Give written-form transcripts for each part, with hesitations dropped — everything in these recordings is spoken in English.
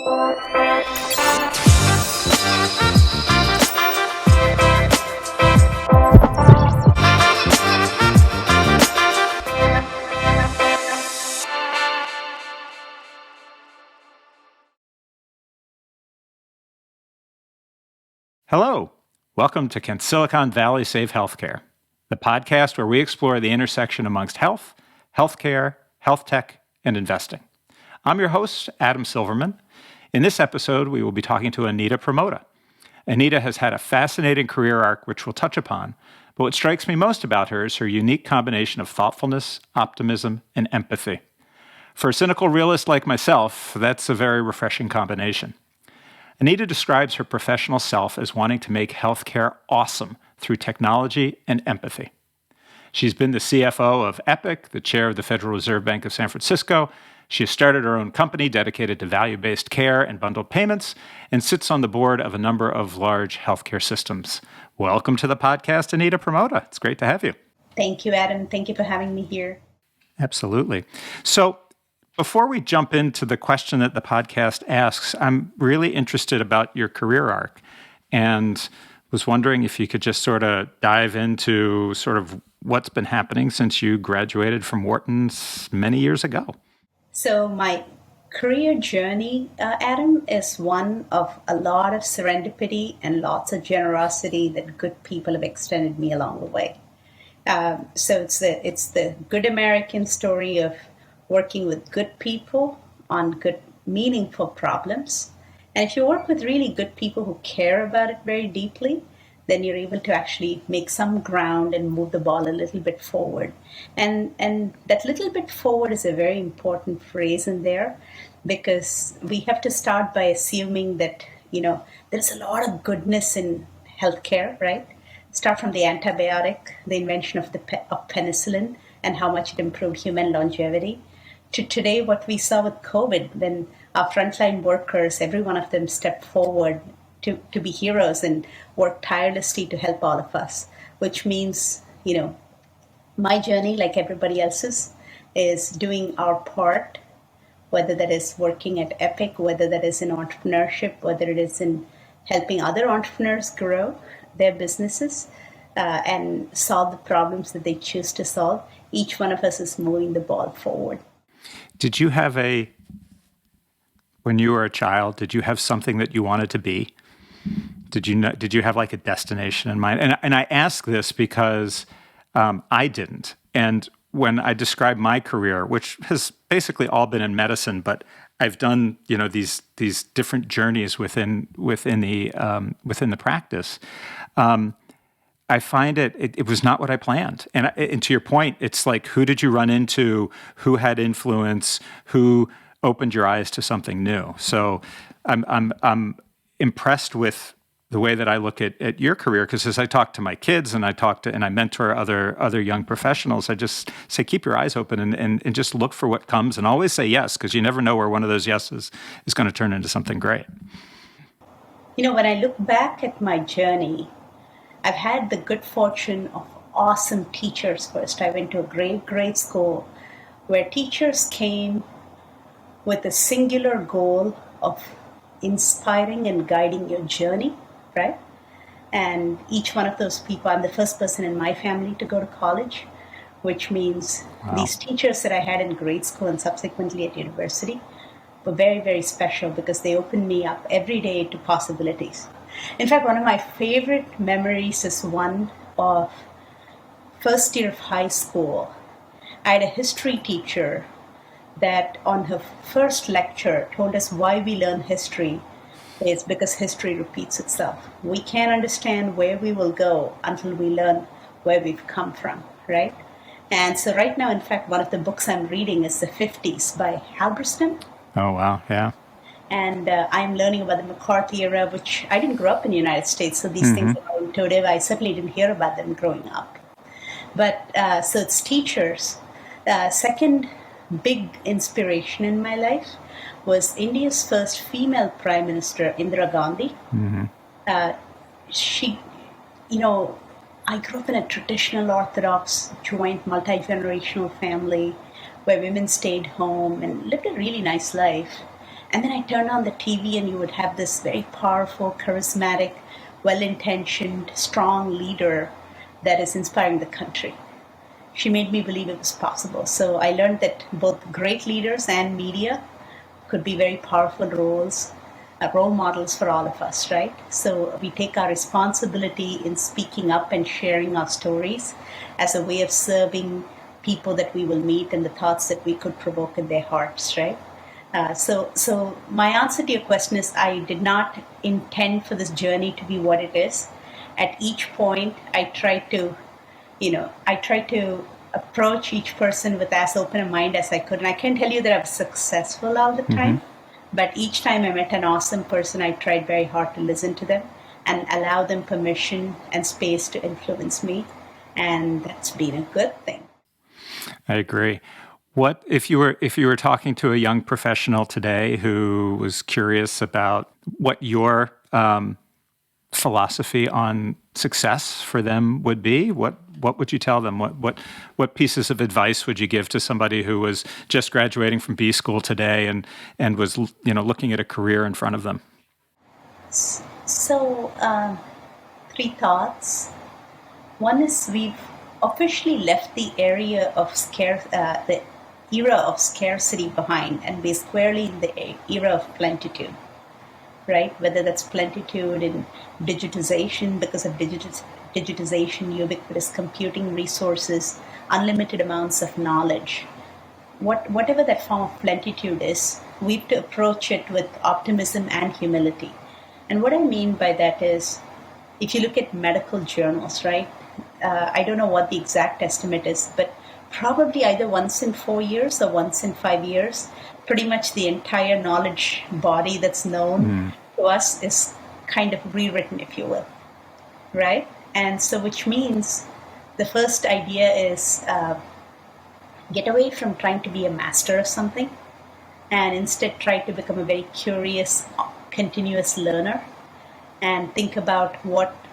Hello. Welcome to Can Silicon Valley Save Healthcare, the podcast where we explore the intersection amongst health, healthcare, health tech, and investing. I'm your host, Adam Silverman. In this episode, we will be talking to Anita Pramoda. Anita has had a fascinating career arc, which we'll touch upon, but what strikes me most about her is her unique combination of thoughtfulness, optimism, and empathy. For a cynical realist like myself, that's a very refreshing combination. Anita describes her professional self as wanting to make healthcare awesome through technology and empathy. She's been the CFO of EPIC, the chair of the Federal Reserve Bank of San Francisco. She has started her own company dedicated to value-based care and bundled payments, and sits on the board of a number of large healthcare systems. Welcome to the podcast, Anita Pramoda. It's great to have you. Thank you, Adam. Thank you for having me here. Absolutely. So, before we jump into the question that the podcast asks, I'm really interested about your career arc and was wondering if you could just sort of dive into sort of what's been happening since you graduated from Wharton's many years ago. So my career journey, Adam, is one of a lot of serendipity and lots of generosity that good people have extended me along the way. So it's the good American story of working with good people on good, meaningful problems. And if you work with really good people who care about it very deeply, then you're able to actually make some ground and move the ball a little bit forward. And that little bit forward is a very important phrase in there, because we have to start by assuming that, there's a lot of goodness in healthcare, right? Start from the antibiotic, the invention of penicillin, and how much it improved human longevity, to today, what we saw with COVID, when our frontline workers, every one of them stepped forward to be heroes and work tirelessly to help all of us, which means, my journey, like everybody else's, is doing our part, whether that is working at EPIC, whether that is in entrepreneurship, whether it is in helping other entrepreneurs grow their businesses and solve the problems that they choose to solve. Each one of us is moving the ball forward. Did you have when you were a child, did you have something that you wanted to be? Did you have like a destination in mind? And I ask this because I didn't. And when I describe my career, which has basically all been in medicine, but I've done these different journeys within the practice. I find it was not what I planned. And to your point, it's like, who did you run into? Who had influence? Who opened your eyes to something new? So I'm impressed with the way that I look at your career, because as I talk to my kids and I mentor other young professionals, I just say, keep your eyes open and just look for what comes, and always say yes, because you never know where one of those yeses is going to turn into something great. When I look back at my journey, I've had the good fortune of awesome teachers first. I went to a great grade school where teachers came with a singular goal of inspiring and guiding your journey, right? And each one of those people, I'm the first person in my family to go to college, which means these teachers that I had in grade school and subsequently at university were very, very special, because they opened me up every day to possibilities. In fact, one of my favorite memories is one of first year of high school. I had a history teacher that on her first lecture told us why we learn history is because history repeats itself. We can't understand where we will go until we learn where we've come from, right? And so right now, in fact, one of the books I'm reading is The 50s by Halberstam. Oh, wow. Yeah. And I'm learning about the McCarthy era, which I didn't grow up in the United States, so these things are intuitive. I certainly didn't hear about them growing up. But so it's teachers. Second big inspiration in my life was India's first female Prime Minister, Indira Gandhi. She, I grew up in a traditional Orthodox, joint, multi-generational family where women stayed home and lived a really nice life. And then I turned on the TV, and you would have this very powerful, charismatic, well intentioned, strong leader that is inspiring the country. She made me believe it was possible. So I learned that both great leaders and media could be very powerful role models for all of us, right? So we take our responsibility in speaking up and sharing our stories as a way of serving people that we will meet and the thoughts that we could provoke in their hearts, right? So my answer to your question is I did not intend for this journey to be what it is. At each point, I tried to approach each person with as open a mind as I could. And I can't tell you that I was successful all the time, but each time I met an awesome person, I tried very hard to listen to them and allow them permission and space to influence me. And that's been a good thing. I agree. What if you were talking to a young professional today who was curious about what your philosophy on success for them would be? What would you tell them? What pieces of advice would you give to somebody who was just graduating from B school today and was looking at a career in front of them? So, three thoughts. One is we've officially left the the era of scarcity behind, and we're squarely in the era of plenitude, right? Whether that's plenitude in digitization because of digitization, ubiquitous computing resources, unlimited amounts of knowledge. Whatever that form of plenitude is, we have to approach it with optimism and humility. And what I mean by that is, if you look at medical journals, right? I don't know what the exact estimate is, but probably either once in 4 years or once in 5 years, pretty much the entire knowledge body that's known to us is kind of rewritten, if you will, right? And so, which means the first idea is get away from trying to be a master of something and instead try to become a very curious, continuous learner and think about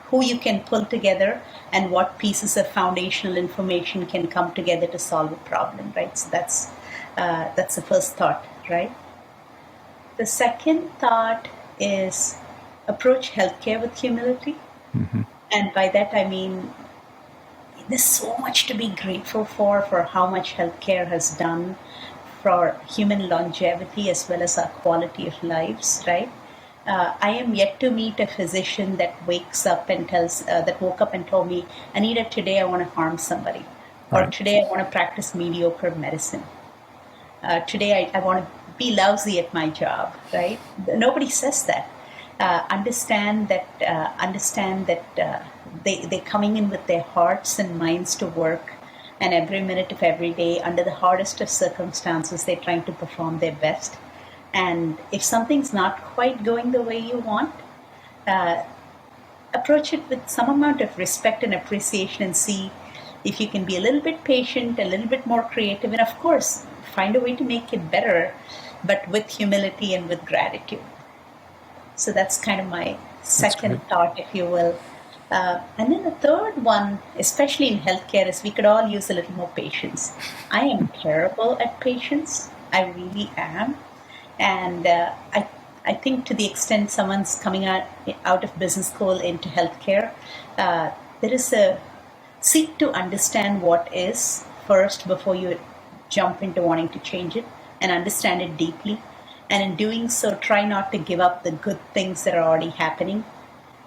who you can pull together and what pieces of foundational information can come together to solve a problem, right? So that's the first thought, right? The second thought is approach healthcare with humility. And by that I mean there's so much to be grateful for how much healthcare has done for human longevity as well as our quality of lives, right? I am yet to meet a physician that woke up and told me, Anita, today I want to harm somebody, or today I want to practice mediocre medicine. Today I want to be lousy at my job, right? Nobody says that. Understand that they're coming in with their hearts and minds to work, and every minute of every day, under the hardest of circumstances, they're trying to perform their best. And if something's not quite going the way you want, approach it with some amount of respect and appreciation and see if you can be a little bit patient, a little bit more creative, and of course, find a way to make it better, but with humility and with gratitude. So that's kind of my second thought, if you will. And then the third one, especially in healthcare, is we could all use a little more patience. I am terrible at patience. I really am. And I think to the extent someone's coming out of business school into healthcare, there is a seek to understand what is first before you jump into wanting to change it, and understand it deeply. And in doing so, try not to give up the good things that are already happening,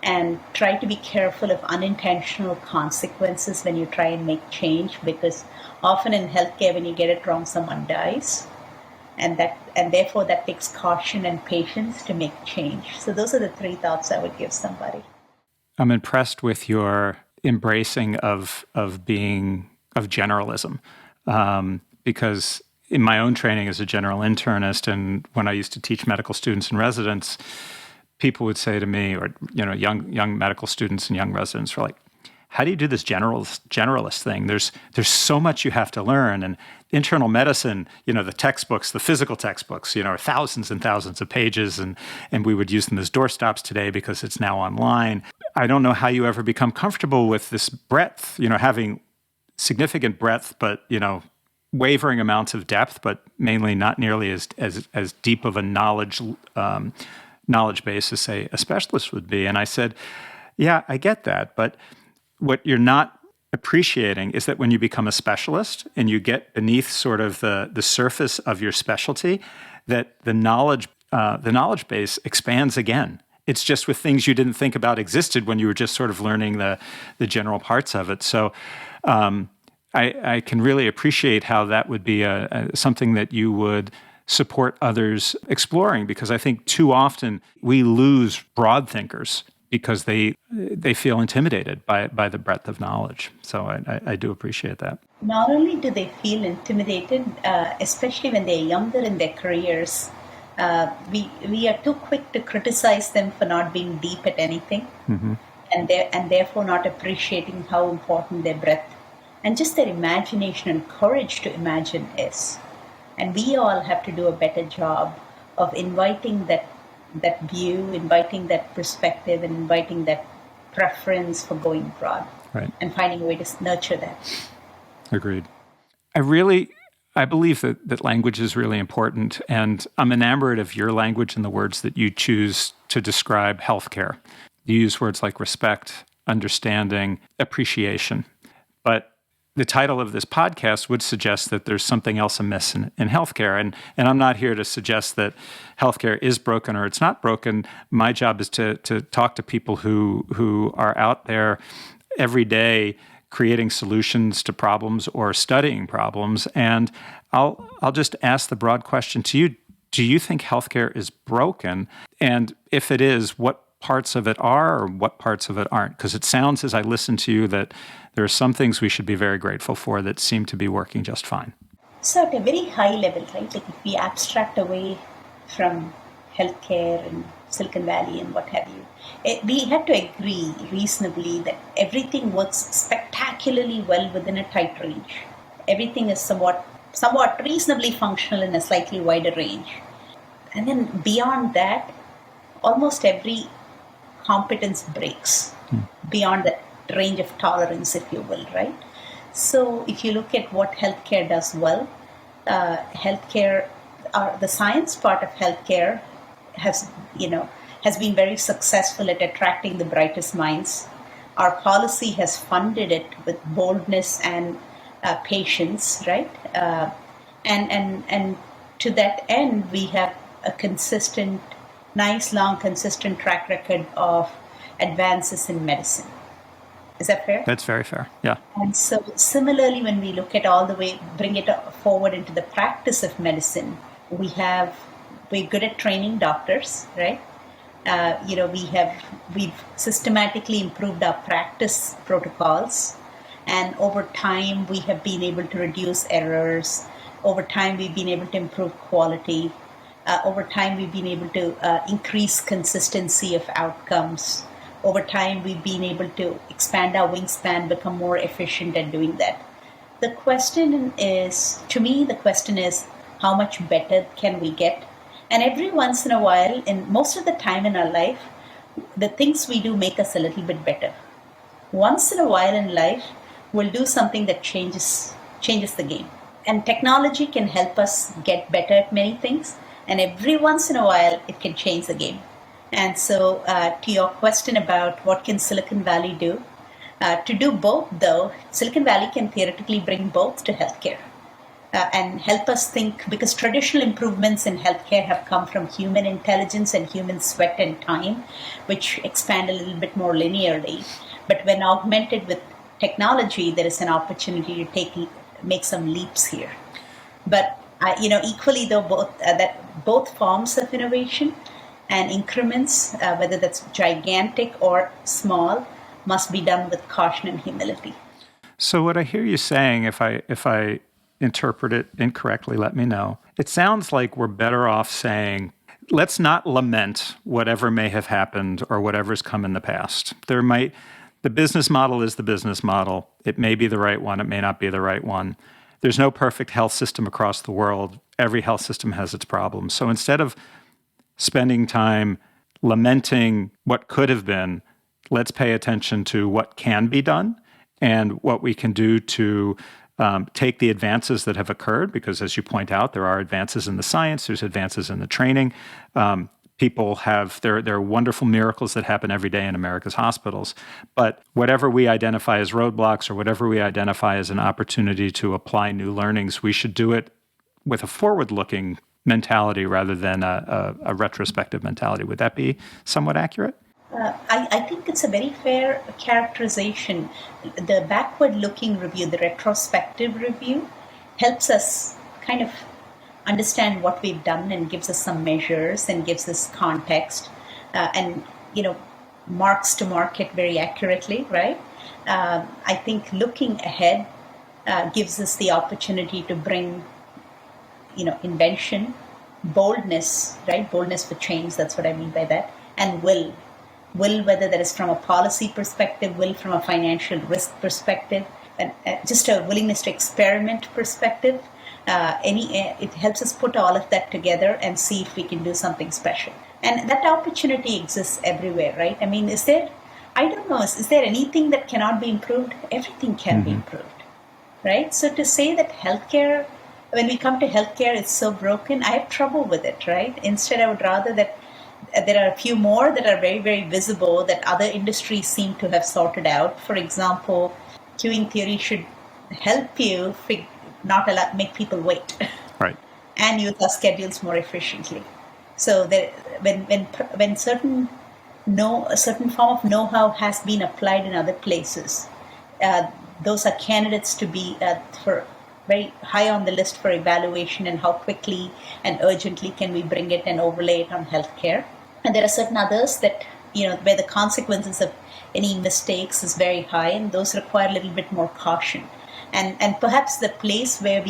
and try to be careful of unintentional consequences when you try and make change, because often in healthcare, when you get it wrong, someone dies. And therefore that takes caution and patience to make change. So those are the three thoughts I would give somebody. I'm impressed with your embracing of generalism, because in my own training as a general internist, and when I used to teach medical students and residents, people would say to me, or young medical students and young residents were like, how do you do this generalist thing? There's so much you have to learn. And internal medicine, the textbooks, the physical textbooks, are thousands and thousands of pages, and we would use them as doorstops today because it's now online. I don't know how you ever become comfortable with this breadth, having significant breadth, but, wavering amounts of depth, but mainly not nearly as deep of a knowledge base as, say, a specialist would be. And I said, yeah, I get that. But what you're not appreciating is that when you become a specialist and you get beneath sort of the surface of your specialty, that the knowledge base expands again. It's just with things you didn't think about existed when you were just sort of learning the general parts of it. So I can really appreciate how that would be something that you would support others exploring, because I think too often we lose broad thinkers because they feel intimidated by the breadth of knowledge. So I do appreciate that. Not only do they feel intimidated, especially when they're younger in their careers, we are too quick to criticize them for not being deep at anything, and therefore not appreciating how important their breadth and just their imagination and courage to imagine is. And we all have to do a better job of inviting that view, inviting that perspective, and inviting that preference for going broad, right, and finding a way to nurture that. Agreed. I believe that language is really important, and I'm enamored of your language and the words that you choose to describe healthcare. You use words like respect, understanding, appreciation. But the title of this podcast would suggest that there's something else amiss in healthcare. And I'm not here to suggest that healthcare is broken or it's not broken. My job is to talk to people who are out there every day creating solutions to problems or studying problems. And I'll just ask the broad question to you. Do you think healthcare is broken? And if it is, what parts of it are or what parts of it aren't? Because it sounds, as I listen to you, that there are some things we should be very grateful for that seem to be working just fine. So at a very high level, right, like if we abstract away from healthcare and Silicon Valley and what have you, we had to agree reasonably that everything works spectacularly well within a tight range. Everything is somewhat reasonably functional in a slightly wider range. And then beyond that, almost every competence breaks beyond that range of tolerance, if you will, right? So if you look at what healthcare does well, the science part of healthcare has been very successful at attracting the brightest minds. Our policy has funded it with boldness and patience, right? And to that end, we have a consistent track record of advances in medicine. Is that fair? That's very fair, yeah. And so similarly, when we look at all the way, bring it forward into the practice of medicine, we're good at training doctors, right? We've systematically improved our practice protocols, and over time we have been able to reduce errors. Over time we've been able to improve quality. Over time we've been able to increase consistency of outcomes. Over time we've been able to expand our wingspan, become more efficient at doing that. The question is how much better can we get? And every once in a while, and most of the time in our life, the things we do make us a little bit better. Once in a while in life, we'll do something that changes the game. And technology can help us get better at many things. And every once in a while, it can change the game. And so to your question about what can Silicon Valley do, to do both, though, Silicon Valley can theoretically bring both to healthcare. And help us think, because traditional improvements in healthcare have come from human intelligence and human sweat and time, which expand a little bit more linearly. But when augmented with technology, there is an opportunity to make some leaps here. But equally though, both forms of innovation and increments, whether that's gigantic or small, must be done with caution and humility. So what I hear you saying, if I interpret it incorrectly, let me know. It sounds like we're better off saying, let's not lament whatever may have happened or whatever's come in the past. The business model is the business model. It may be the right one. It may not be the right one. There's no perfect health system across the world. Every health system has its problems. So instead of spending time lamenting what could have been, let's pay attention to what can be done and what we can do to take the advances that have occurred, because as you point out, there are advances in the science, there's advances in the training. People have, there are wonderful miracles that happen every day in America's hospitals. But whatever we identify as roadblocks or whatever we identify as an opportunity to apply new learnings, we should do it with a forward-looking mentality rather than a retrospective mentality. Would that be somewhat accurate? I think it's a very fair characterization. The backward-looking review, the retrospective review, helps us kind of understand what we've done and gives us some measures and gives us context and, marks to market very accurately, right? I think looking ahead gives us the opportunity to bring, invention, boldness, right? Boldness for change, that's what I mean by that, and will. Will, whether that is from a policy perspective, will from a financial risk perspective, and just a willingness to experiment perspective. It helps us put all of that together and see if we can do something special. And that opportunity exists everywhere, right? I mean, is there anything that cannot be improved? Everything can be improved, right? So to say that healthcare, when we come to healthcare, it's so broken, I have trouble with it, right? Instead, I would rather that there are a few more that are very, very visible that other industries seem to have sorted out. For example, queuing theory should help you not make people wait, right, and use our schedules more efficiently. So that when a certain form of know-how has been applied in other places, those are candidates to be for very high on the list for evaluation, and how quickly and urgently can we bring it and overlay it on healthcare. And there are certain others that, where the consequences of any mistakes is very high, and those require a little bit more caution. And perhaps the place where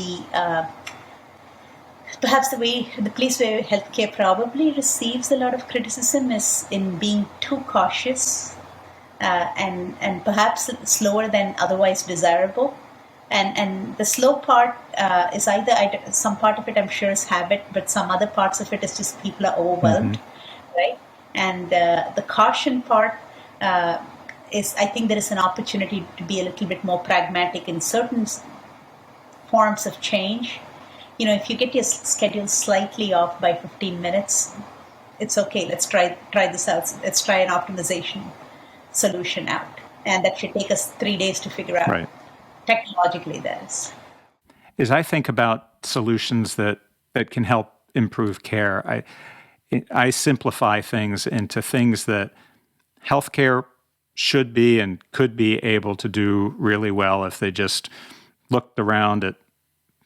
healthcare probably receives a lot of criticism is in being too cautious and perhaps slower than otherwise desirable. And the slow part is either some part of it, I'm sure, is habit, but some other parts of it is just people are overwhelmed, right? And the caution part is, I think there is an opportunity to be a little bit more pragmatic in certain forms of change. If you get your schedule slightly off by 15 minutes, it's okay. Let's try this out. Let's try an optimization solution out. And that should take us 3 days to figure out. Right. Technologically, that is. As I think about solutions that can help improve care, I simplify things into things that healthcare should be and could be able to do really well if they just looked around at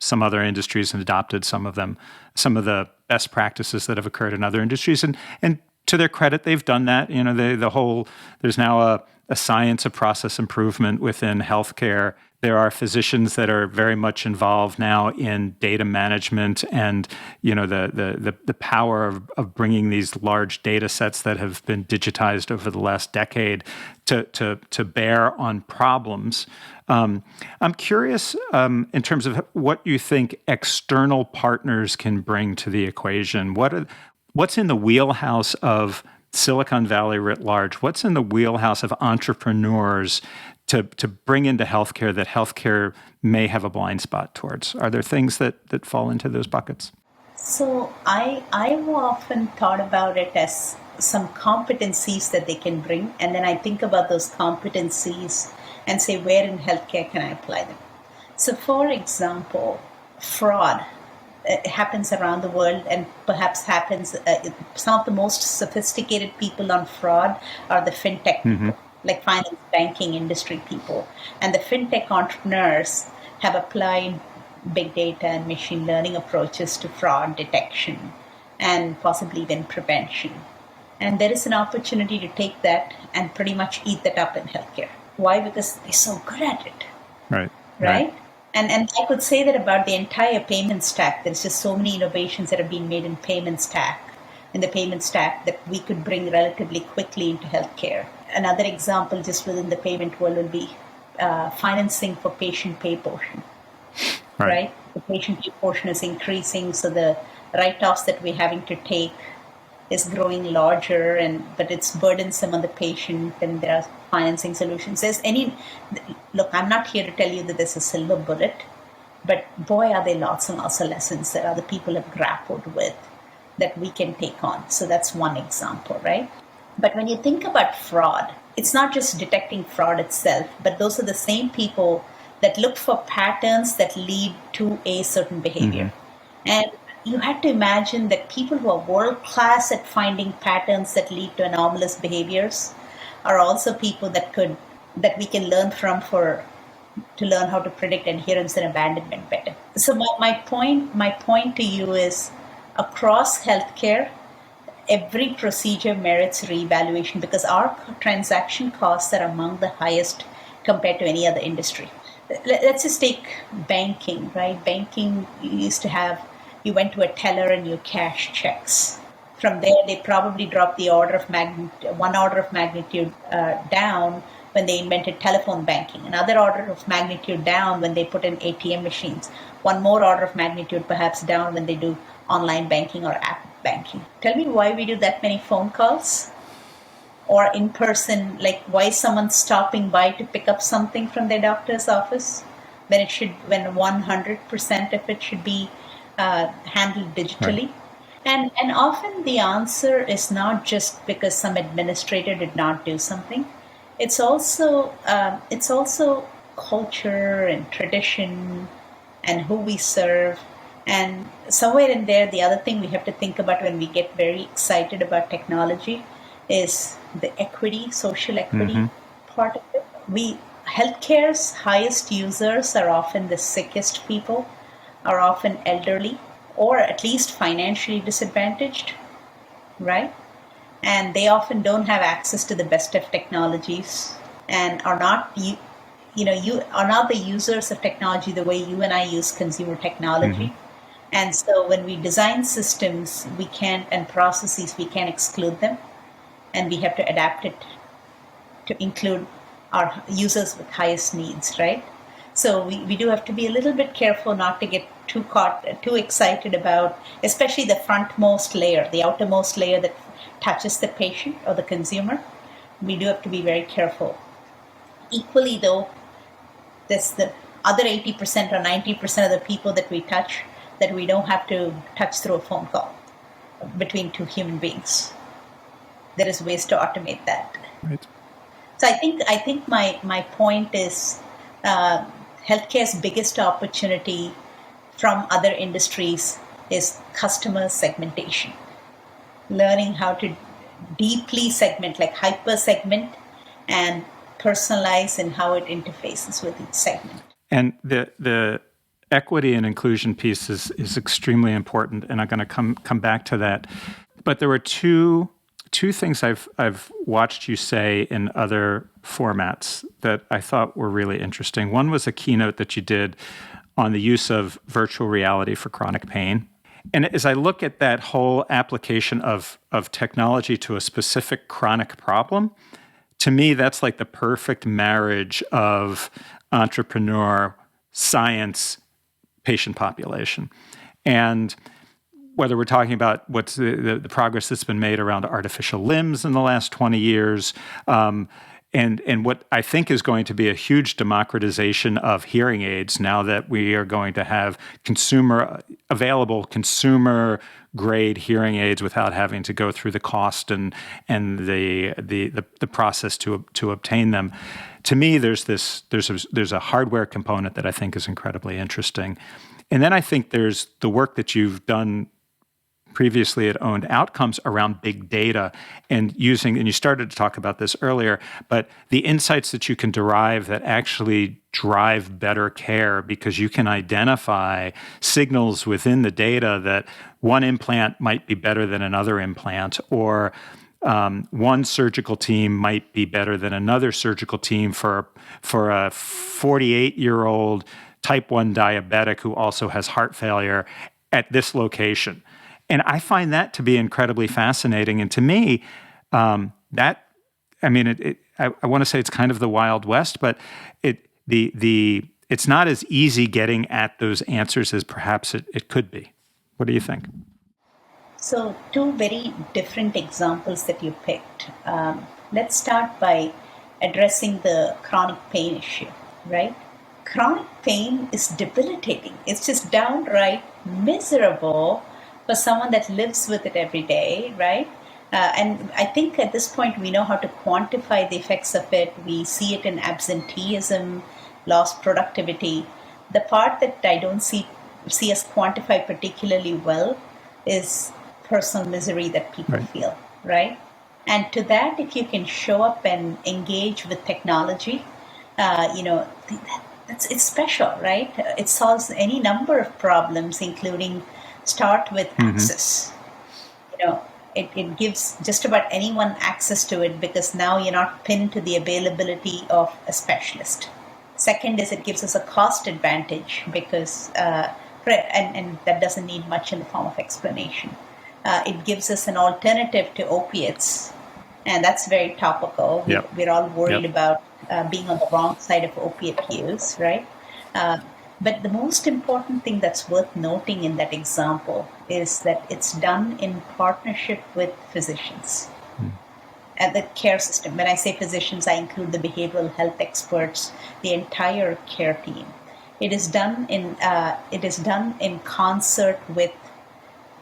some other industries and adopted some of the best practices that have occurred in other industries. And to their credit, they've done that. There's now a science of process improvement within healthcare. There are physicians that are very much involved now in data management and, the power of bringing these large data sets that have been digitized over the last decade to bear on problems. I'm curious in terms of what you think external partners can bring to the equation. What's in the wheelhouse of Silicon Valley writ large? What's in the wheelhouse of entrepreneurs to bring into healthcare that healthcare may have a blind spot towards? Are there things that fall into those buckets? So I've often thought about it as some competencies that they can bring, and then I think about those competencies and say, where in healthcare can I apply them? So, for example, fraud happens around the world, and perhaps happens. Some of the most sophisticated people on fraud are the fintech people, like finance, banking industry people. And the fintech entrepreneurs have applied big data and machine learning approaches to fraud detection and possibly even prevention. And there is an opportunity to take that and pretty much eat that up in healthcare. Why? Because they're so good at it. Right? And I could say that about the entire payment stack. There's just so many innovations that have been made in the payment stack that we could bring relatively quickly into healthcare. Another example just within the payment world will be financing for patient pay portion. Right? The patient pay portion is increasing, so the write-offs that we're having to take is growing larger, but it's burdensome on the patient, and there are financing solutions. Look, I'm not here to tell you that there's a silver bullet, But boy, are there lots and lots of lessons that other people have grappled with that we can take on. So that's one example, right? But when you think about fraud, it's not just detecting fraud itself, but those are the same people that look for patterns that lead to a certain behavior. And you had to imagine that people who are world class at finding patterns that lead to anomalous behaviors are also people that we can learn from for to learn how to predict adherence and abandonment better. So my point to you is across healthcare, every procedure merits reevaluation because our transaction costs are among the highest compared to any other industry. Let's just take banking, right? Banking, you went to a teller and you cash checks. From there, they probably dropped the one order of magnitude down when they invented telephone banking, another order of magnitude down when they put in ATM machines, one more order of magnitude perhaps down when they do online banking or app banking. Tell me why we do that many phone calls or in person, like why is someone stopping by to pick up something from their doctor's office when 100% of it should be handled digitally. Right. And often the answer is not just because some administrator did not do something. It's also culture and tradition and who we serve. And somewhere in there, the other thing we have to think about when we get very excited about technology is the equity, social equity part of it. Healthcare's highest users are often the sickest people, are often elderly, or at least financially disadvantaged, right? And they often don't have access to the best of technologies and are not you are not the users of technology the way you and I use consumer technology. And so when we design systems, we can't and processes, we can't exclude them, and we have to adapt it to include our users with highest needs, right? So we do have to be a little bit careful not to get too excited about, especially the frontmost layer, the outermost layer that touches the patient or the consumer. We do have to be very careful. Equally, though, there's the other 80% or 90% of the people that we touch that we don't have to touch through a phone call between two human beings. There is ways to automate that. Right. So I think my point is healthcare's biggest opportunity from other industries is customer segmentation. Learning how to deeply segment, like hyper segment, and personalize in how it interfaces with each segment. And the equity and inclusion piece is extremely important, and I'm going to come back to that. But there were two things I've watched you say in other formats that I thought were really interesting. One was a keynote that you did on the use of virtual reality for chronic pain. And as I look at that whole application of technology to a specific chronic problem, to me, that's like the perfect marriage of entrepreneur, science, patient population. And whether we're talking about what's the progress that's been made around artificial limbs in the last 20 years, and what I think is going to be a huge democratization of hearing aids now that we are going to have consumer grade hearing aids without having to go through the cost and the process to obtain them. To me, there's a hardware component that I think is incredibly interesting. And then I think there's the work that you've done previously at Owned Outcomes around big data and you started to talk about this earlier, but the insights that you can derive that actually drive better care because you can identify signals within the data that one implant might be better than another implant, or one surgical team might be better than another surgical team for a 48-year-old type 1 diabetic who also has heart failure at this location. And I find that to be incredibly fascinating. And to me, I want to say it's kind of the Wild West, but it's not as easy getting at those answers as perhaps it could be. What do you think? So two very different examples that you picked. Let's start by addressing the chronic pain issue, right? chronic pain is debilitating. It's just downright miserable for someone that lives with it every day, right? And I think at this point we know how to quantify the effects of it. We see it in absenteeism, lost productivity. The part that I don't see us quantify particularly well is personal misery that people Right. feel, right? And to that, if you can show up and engage with technology, it's special, right? It solves any number of problems, including start with Mm-hmm. access. It gives just about anyone access to it because now you're not pinned to the availability of a specialist. Second is it gives us a cost advantage because, and that doesn't need much in the form of explanation. It gives us an alternative to opiates, and that's very topical. Yep. We're all worried Yep. about being on the wrong side of opiate use, right? Uh, but the most important thing that's worth noting in that example is that it's done in partnership with physicians and the care system. When I say physicians, I include the behavioral health experts, the entire care team. It is done in concert with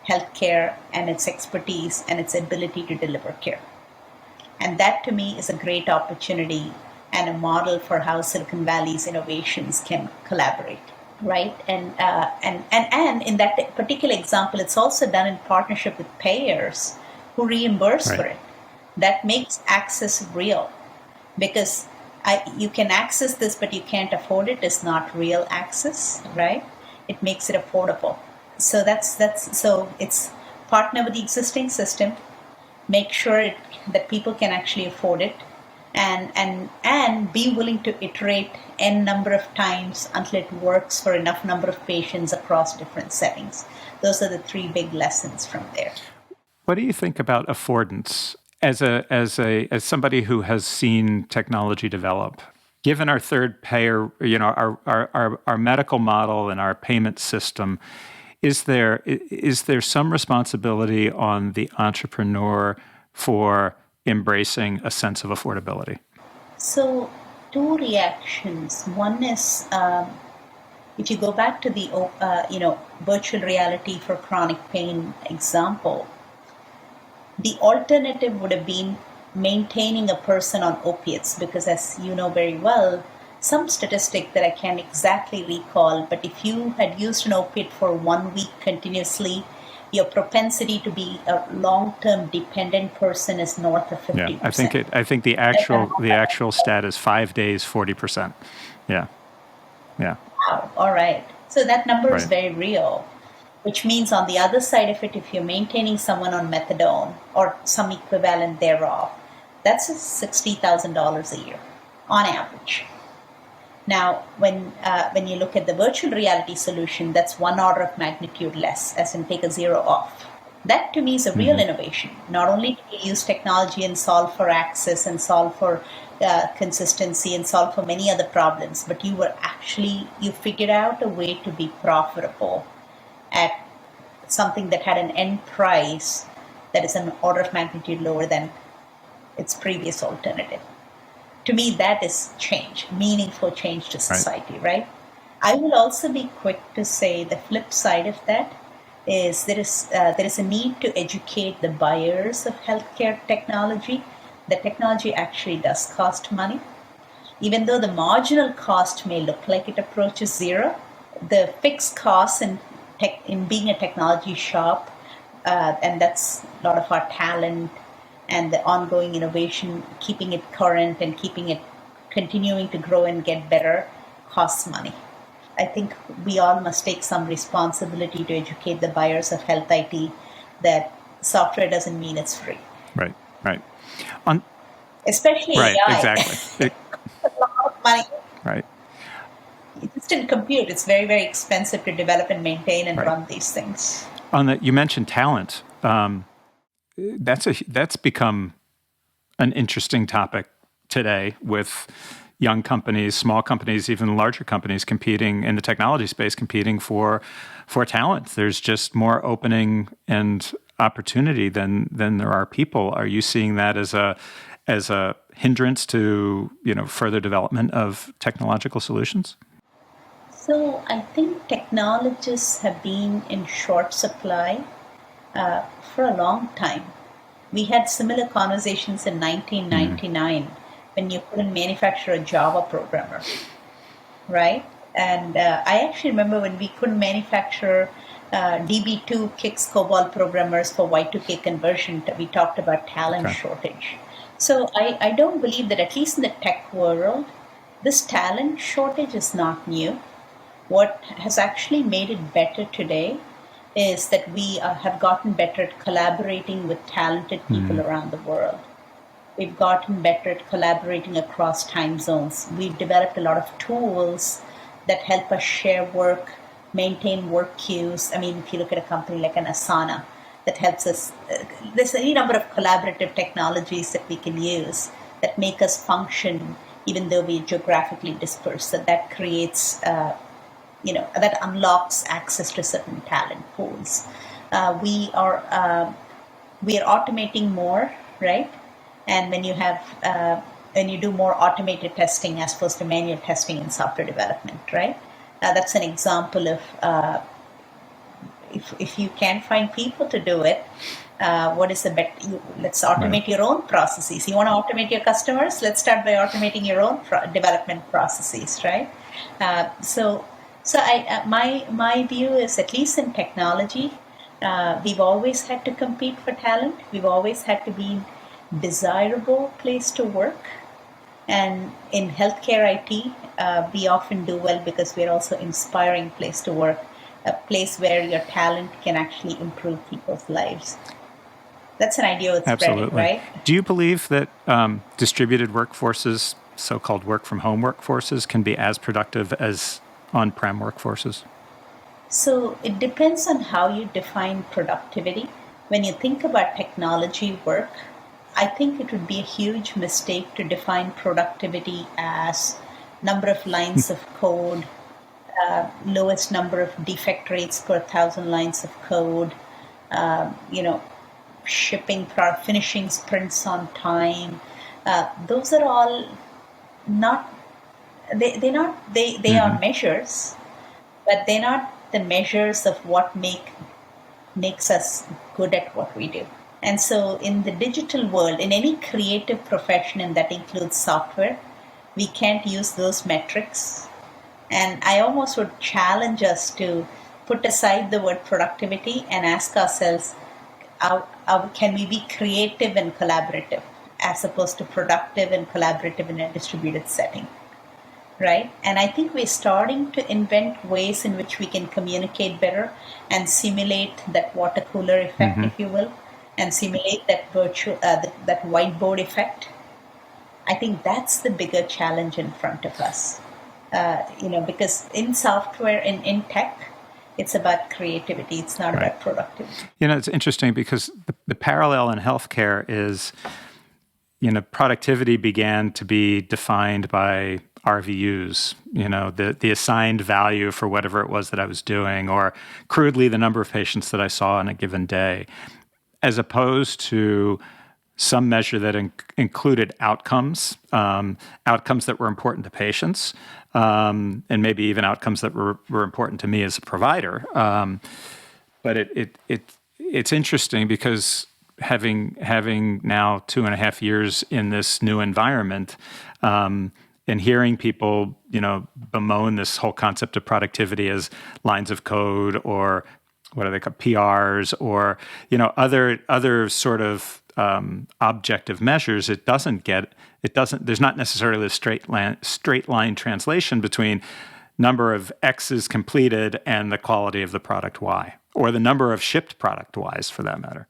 healthcare and its expertise and its ability to deliver care. And that to me is a great opportunity and a model for how Silicon Valley's innovations can collaborate, right? And in that particular example, it's also done in partnership with payers who reimburse for Right. it. That makes access real because you can access this, but you can't afford it. It's not real access, right? It makes it affordable. So so it's partner with the existing system, make sure that people can actually afford it, and be willing to iterate n number of times until it works for enough number of patients across different settings. Those are the three big lessons from there. What do you think about affordance as somebody who has seen technology develop? Given our third payer, our medical model and our payment system, is there some responsibility on the entrepreneur for embracing a sense of affordability? So, two reactions. One is if you go back to the virtual reality for chronic pain example, the alternative would have been maintaining a person on opiates because, as you know very well, some statistic that I can't exactly recall, but if you had used an opiate for 1 week continuously, your propensity to be a long-term dependent person is north of 50%. Yeah, I think the actual stat is 5 days, 40%. Yeah, yeah, Wow, all right. So that number is right, very real, which means on the other side of it, if you're maintaining someone on methadone or some equivalent thereof, that's $60,000 a year on average. Now, when you look at the virtual reality solution, that's one order of magnitude less, as in take a zero off. That to me is a real innovation. Not only do you use technology and solve for access and solve for consistency and solve for many other problems, but you figured out a way to be profitable at something that had an end price that is an order of magnitude lower than its previous alternative. To me, that is change, meaningful change to right. society, right? I will also be quick to say the flip side of that is there is a need to educate the buyers of healthcare technology. The technology actually does cost money. Even though the marginal cost may look like it approaches zero, the fixed costs in being a technology shop, and that's a lot of our talent and the ongoing innovation, keeping it current and keeping it continuing to grow and get better, costs money. I think we all must take some responsibility to educate the buyers of health IT that software doesn't mean it's free, Right, right. On especially right, AI. exactly. A lot of money. Right, It just didn't compute. It's very, very expensive to develop and maintain and right. run these things. You mentioned talent. That's become an interesting topic today with young companies, small companies, even larger companies competing in the technology space, competing for talent. There's just more opening and opportunity than there are people. Are you seeing that as a hindrance to further development of technological solutions? So I think technologists have been in short supply for a long time. We had similar conversations in 1999 when you couldn't manufacture a Java programmer, right? And I actually remember when we couldn't manufacture DB2 Kix COBOL programmers for Y2K conversion, we talked about talent shortage. So I don't believe that, at least in the tech world, this talent shortage is not new. What has actually made it better today is that we have gotten better at collaborating with talented people around the world. We've gotten better at collaborating across time zones. We've developed a lot of tools that help us share work, maintain work queues. I mean, if you look at a company like an Asana, that helps us. There's any number of collaborative technologies that we can use that make us function even though we're geographically dispersed. So that creates, that unlocks access to certain talent pools. We are automating more, right? And when you do more automated testing as opposed to manual testing in software development, right? That's an example of if you can find people to do it, what is the better? Let's automate your own processes. You want to automate your customers? Let's start by automating your own development processes, right? My view is, at least in technology, we've always had to compete for talent. We've always had to be desirable place to work. And in healthcare IT, we often do well because we're also inspiring place to work, a place where your talent can actually improve people's lives. That's an idea that's spreading, right? Do you believe that distributed workforces, so-called work-from-home workforces, can be as productive as on-prem workforces? So it depends on how you define productivity. When you think about technology work, I think it would be a huge mistake to define productivity as number of lines of code, lowest number of defect rates per 1,000 lines of code, finishing sprints on time. Those are all not. They are measures, but they're not the measures of what makes us good at what we do. And so in the digital world, in any creative profession, and that includes software, we can't use those metrics. And I almost would challenge us to put aside the word productivity and ask ourselves, can we be creative and collaborative as opposed to productive and collaborative in a distributed setting? Right? And I think we're starting to invent ways in which we can communicate better and simulate that water cooler effect, if you will, and simulate that that whiteboard effect. I think that's the bigger challenge in front of us. Because in software and in tech, it's about creativity. It's not about productivity. It's interesting because the parallel in healthcare is, productivity began to be defined by RVUs, the assigned value for whatever it was that I was doing, or crudely the number of patients that I saw in a given day, as opposed to some measure that included outcomes that were important to patients, and maybe even outcomes that were important to me as a provider. But it's interesting because having now 2.5 years in this new environment, and hearing people, bemoan this whole concept of productivity as lines of code, or what are they called, PRs, or other sort of objective measures, there's not necessarily a straight line translation between number of X's completed and the quality of the product Y, or the number of shipped product Y's for that matter.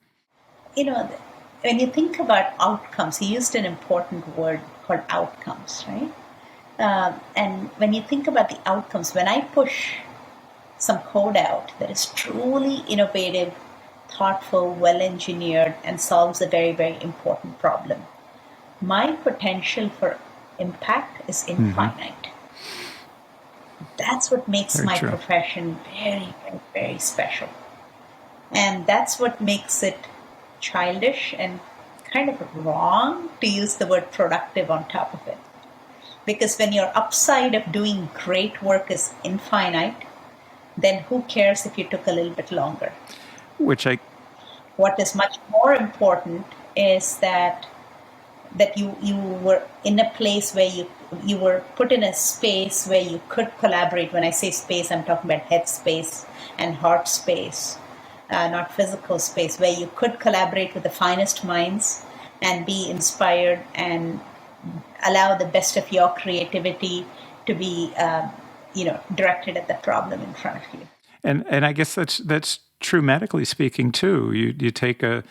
When you think about outcomes, you used an important word called outcomes, right? And when you think about the outcomes, when I push some code out that is truly innovative, thoughtful, well-engineered, and solves a very, very important problem, my potential for impact is infinite. That's what makes my profession very, very, very special. And that's what makes it childish and kind of wrong to use the word productive on top of it. Because when your upside of doing great work is infinite, then who cares if you took a little bit longer? What is much more important is that you were in a place where you were put in a space where you could collaborate. When I say space, I'm talking about head space and heart space, not physical space, where you could collaborate with the finest minds and be inspired and allow the best of your creativity to be directed at the problem in front of you. And I guess that's true medically speaking too. You take a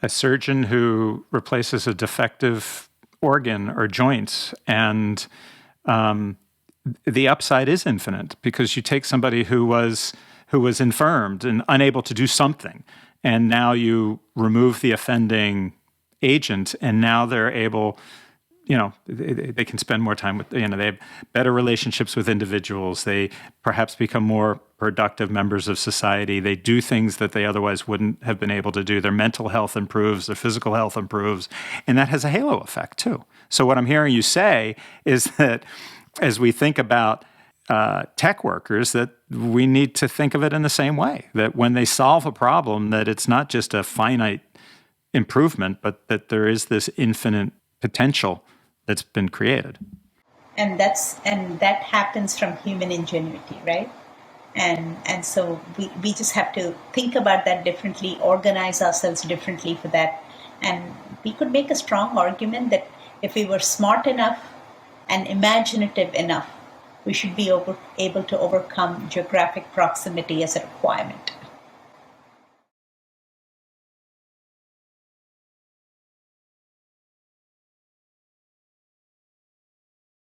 surgeon who replaces a defective organ or joints, and the upside is infinite, because you take somebody who was infirmed and unable to do something, and now you remove the offending agent, and now they're able, they can spend more time with, they have better relationships with individuals. They perhaps become more productive members of society. They do things that they otherwise wouldn't have been able to do. Their mental health improves, their physical health improves, and that has a halo effect too. So what I'm hearing you say is that as we think about tech workers, that we need to think of it in the same way, that when they solve a problem, that it's not just a finite improvement, but that there is this infinite potential that's been created. And that happens from human ingenuity, right? And so we just have to think about that differently, organize ourselves differently for that. And we could make a strong argument that if we were smart enough and imaginative enough, we should be able to overcome geographic proximity as a requirement.